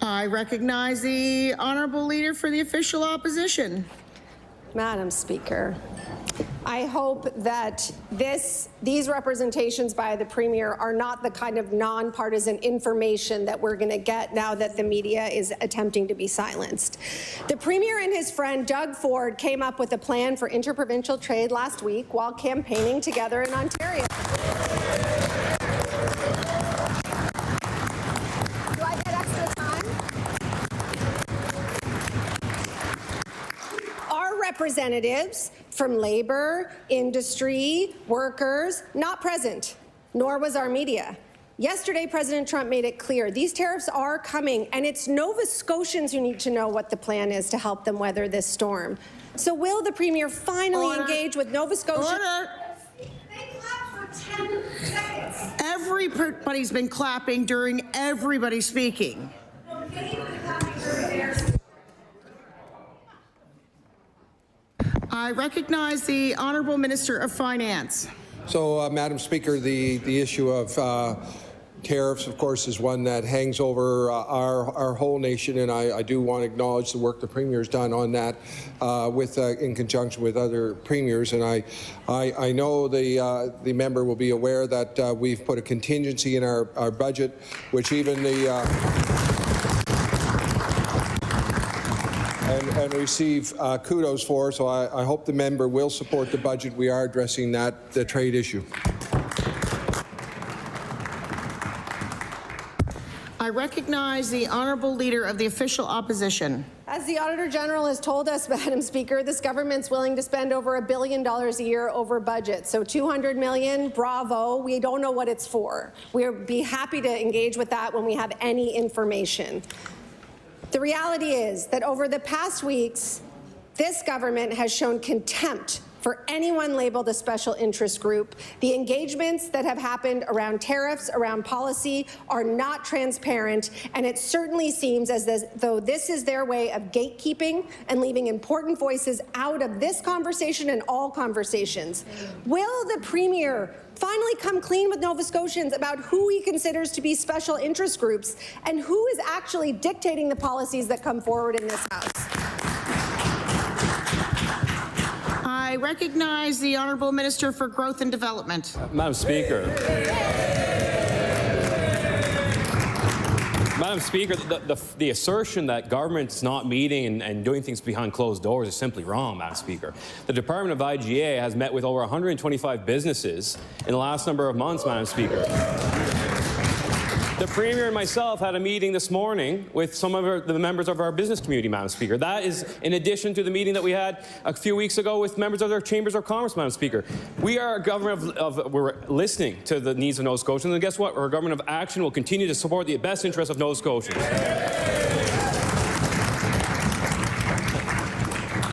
I recognize the Honourable Leader for the Official Opposition. Madam Speaker, I hope that these representations by the Premier are not the kind of nonpartisan information that we're going to get now that the media is attempting to be silenced. The Premier and his friend Doug Ford came up with a plan for interprovincial trade last week while campaigning together in Ontario. Do I get extra time? Our representatives from Labour, industry, workers, not present, nor was our media. Yesterday, President Trump made it clear these tariffs are coming, and it's Nova Scotians who need to know what the plan is to help them weather this storm. So will the Premier finally engage with Nova Scotia? Order. They clapped for 10 seconds. Everybody's been clapping during everybody speaking. I recognize the Honourable Minister of Finance. So, Madam Speaker, the issue of tariffs, of course, is one that hangs over our whole nation, and I do want to acknowledge the work the Premier has done on that in conjunction with other premiers. And I know the member will be aware that we've put a contingency in our budget, which even and receive kudos for, so I hope the member will support the budget. We are addressing the trade issue. I recognize the Honourable Leader of the Official Opposition. As the Auditor General has told us, Madam Speaker, this government's willing to spend over $1 billion a year over budget. So $200 million, bravo. We don't know what it's for. We'll be happy to engage with that when we have any information. The reality is that over the past weeks, this government has shown contempt for anyone labeled a special interest group. The engagements that have happened around tariffs, around policy, are not transparent, and it certainly seems as though this is their way of gatekeeping and leaving important voices out of this conversation and all conversations. Will the Premier finally come clean with Nova Scotians about who he considers to be special interest groups and who is actually dictating the policies that come forward in this House? I recognize the Honourable Minister for Growth and Development. Madam Speaker. Madam Speaker, the assertion that government's not meeting and doing things behind closed doors is simply wrong, Madam Speaker. The Department of IGA has met with over 125 businesses in the last number of months, Madam Speaker. The Premier and myself had a meeting this morning with some of the members of our business community, Madam Speaker. That is in addition to the meeting that we had a few weeks ago with members of their chambers of commerce, Madam Speaker. We are a government we're listening to the needs of Nova Scotians, and guess what? We're a government of action. Will continue to support the best interests of Nova Scotians.